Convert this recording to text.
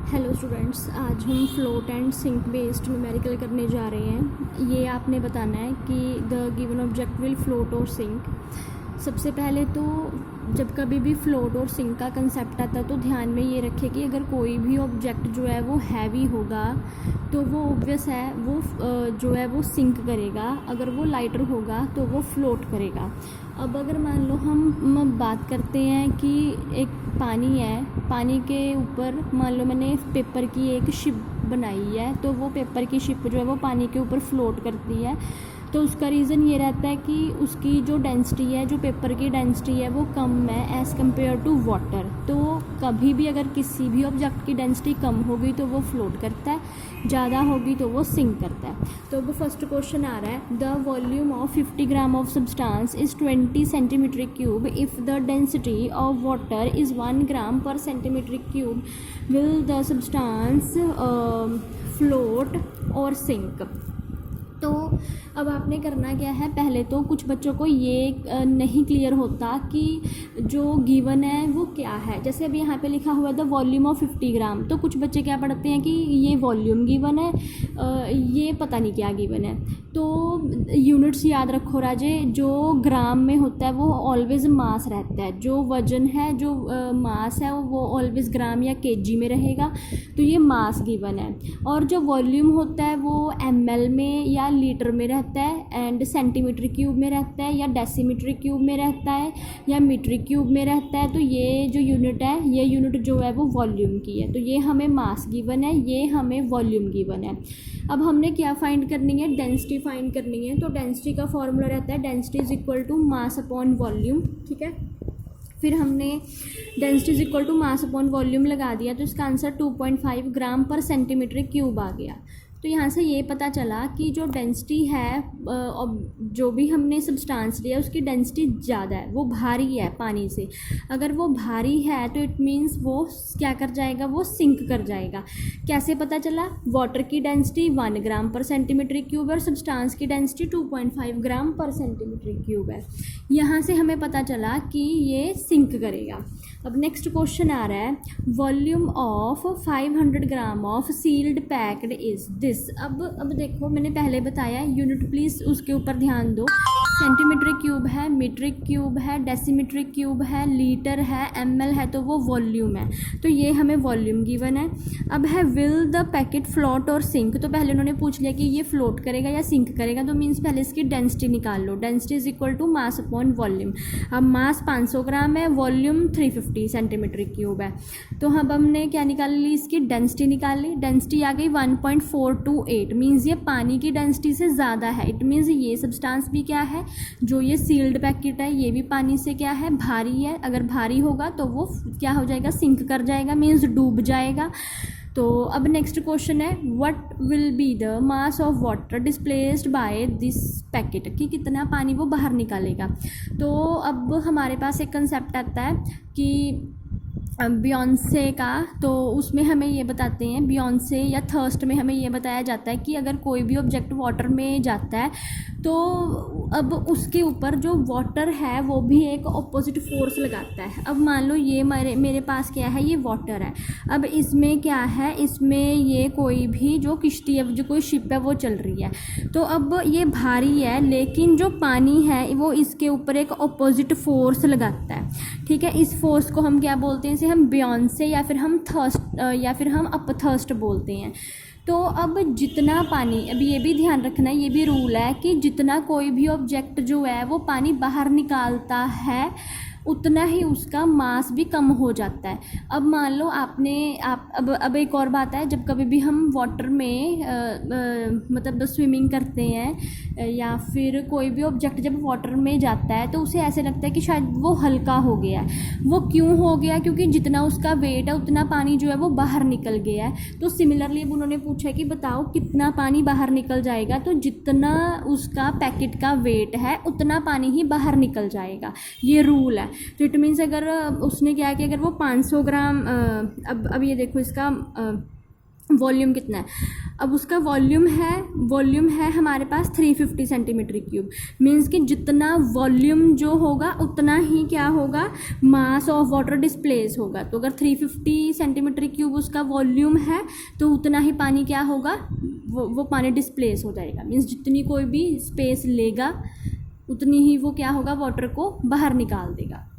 Hello students, आज हम float and sink based numerical करने जा रहे हैं। ये आपने बताना है कि the given object will float और सिंक। सबसे पहले तो जब कभी भी फ्लोट और सिंक का कंसेप्ट आता है तो ध्यान में ये रखें कि अगर कोई भी ऑब्जेक्ट जो है वो हैवी होगा तो वो ऑब्वियस है वो जो है वो सिंक करेगा, अगर वो लाइटर होगा तो वो फ्लोट करेगा। अब अगर मान लो हम बात करते हैं कि एक पानी है, पानी के ऊपर मान लो मैंने पेपर की एक शिप बनाई है, तो वो पेपर की शिप जो है वो पानी के ऊपर फ्लोट करती है। तो उसका रीज़न ये रहता है कि उसकी जो डेंसिटी है, जो पेपर की डेंसिटी है वो कम है एज़ कम्पेयर टू वाटर। तो कभी भी अगर किसी भी ऑब्जेक्ट की डेंसिटी कम होगी तो वो फ्लोट करता है, ज़्यादा होगी तो वो सिंक करता है। तो अब फर्स्ट क्वेश्चन आ रहा है, the volume of 50 gram of substance is 20 centimetre cube if the density of water is 1 ग्राम पर centimetre cube, will the substance float और सिंक। तो अब आपने करना क्या है, पहले तो कुछ बच्चों को ये नहीं क्लियर होता कि जो गिवन है वो क्या है। जैसे अभी यहाँ पे लिखा हुआ है द वॉल्यूम ऑफ 50 ग्राम, तो कुछ बच्चे क्या पढ़ते हैं कि ये वॉल्यूम गिवन है, ये पता नहीं क्या गिवन है। तो यूनिट्स याद रखो राजे, जो ग्राम में होता है वो ऑलवेज मास रहता है, जो वजन है, जो मास है वो ऑलवेज ग्राम या केजी में रहेगा, तो ये मास गिवन है। और जो वॉल्यूम होता है वो ml में या लीटर में रहता है, एंड सेंटीमीटर क्यूब में रहता है, या डेसीमीटर क्यूब में रहता है, या मीटर क्यूब में रहता है। तो ये जो यूनिट है, ये यूनिट जो है वो वॉल्यूम की है। तो ये हमें मास गिवन है, ये हमें वॉल्यूम गिवन है। अब हमने क्या फाइंड करनी है, डेंसिटी फाइंड करनी है। तो डेंसिटी का फॉर्मूला रहता है density is equal to mass upon volume, ठीक है। फिर हमने density is equal to mass upon volume लगा दिया, तो इसका आंसर 2.5 ग्राम पर सेंटीमीटर क्यूब आ गया। तो यहाँ से ये पता चला कि जो डेंसिटी है, जो भी हमने सब्सटेंस लिया उसकी डेंसिटी ज़्यादा है, वो भारी है पानी से। अगर वो भारी है तो इट मीन्स वो क्या कर जाएगा, वो सिंक कर जाएगा। कैसे पता चला, वाटर की डेंसिटी 1 ग्राम पर सेंटीमीटर क्यूब है और सब्सटेंस की डेंसिटी 2.5 ग्राम पर सेंटीमीटर क्यूब है। यहाँ से हमें पता चला कि ये सिंक करेगा। अब नेक्स्ट क्वेश्चन आ रहा है, volume of 500 gram of sealed packed is this. अब देखो, मैंने पहले बताया, यूनिट प्लीज़ उसके ऊपर ध्यान दो। सेंटीमीटर क्यूब है, मीटर क्यूब है, डेसीमीटर क्यूब है, लीटर है, ml है, तो वो वॉल्यूम है। तो ये हमें वॉल्यूम गिवन है। अब है विल द पैकेट फ्लोट और सिंक। तो पहले उन्होंने पूछ लिया कि ये फ्लोट करेगा या सिंक करेगा, तो मीन्स पहले इसकी डेंसिटी निकाल लो। Density is equal to mass upon volume. अब मास 500 ग्राम है, वॉल्यूम 350 सेंटीमीटर क्यूब है। तो अब हमने क्या निकाल ली, इसकी डेंसिटी निकाल ली। डेंसिटी आ गई 1.428, मीन्स ये पानी की डेंसिटी से ज़्यादा है। इट मीन्स ये सब्सटेंस भी क्या है, जो ये सील्ड पैकेट है, ये भी पानी से क्या है, भारी है। अगर भारी होगा तो वो क्या हो जाएगा, सिंक कर जाएगा, मीन्स डूब जाएगा। तो अब नेक्स्ट क्वेश्चन है, what will be the mass of water displaced by this packet, कि कितना पानी वो बाहर निकालेगा। तो अब हमारे पास एक कंसेप्ट आता है कि बियॉन्से का, तो उसमें हमें ये बताते हैं, बियॉन्से या थर्स्ट में हमें ये बताया जाता है कि अगर कोई भी ऑब्जेक्ट वाटर में जाता है तो अब उसके ऊपर जो वाटर है वो भी एक ऑपोजिट फोर्स लगाता है। अब मान लो ये मेरे पास क्या है, ये वाटर है। अब इसमें क्या है, इसमें ये कोई भी जो किश्ती है, जो कोई शिप है वो चल रही है। तो अब ये भारी है, लेकिन जो पानी है वो इसके ऊपर एक ऑपोजिट फोर्स लगाता है, ठीक है। इस फोर्स को हम क्या बोलते हैं, इसे हम बियॉन्से या फिर हम थर्स्ट या फिर हम अपथर्स्ट बोलते हैं। तो अब जितना पानी, अभी ये भी ध्यान रखना है, ये भी रूल है कि जितना कोई भी ऑब्जेक्ट जो है वो पानी बाहर निकालता है उतना ही उसका मास भी कम हो जाता है। अब मान लो अब एक और बात है, जब कभी भी हम वाटर में मतलब स्विमिंग करते हैं या फिर कोई भी ऑब्जेक्ट जब वाटर में जाता है तो उसे ऐसे लगता है कि शायद वो हल्का हो गया है। वो क्यों हो गया, क्योंकि जितना उसका वेट है उतना पानी जो है वो बाहर निकल गया है। तो सिमिलरली अब उन्होंने पूछा कि बताओ कितना पानी बाहर निकल जाएगा, तो जितना उसका पैकेट का वेट है उतना पानी ही बाहर निकल जाएगा, ये रूल है। तो इट मीन्स अगर उसने क्या है कि अगर वो 500 ग्राम, अब ये देखो इसका वॉल्यूम कितना है, अब उसका वॉल्यूम है हमारे पास 350 सेंटीमीटर क्यूब। मीन्स कि जितना वॉल्यूम जो होगा उतना ही क्या होगा, मास ऑफ वाटर डिस्प्लेस होगा। तो अगर 350 सेंटीमीटर क्यूब उसका वॉल्यूम है तो उतना ही पानी क्या होगा, वो पानी डिस्प्लेस हो जाएगा। मीन्स जितनी कोई भी स्पेस लेगा उतनी ही वो क्या होगा, वाटर को बाहर निकाल देगा।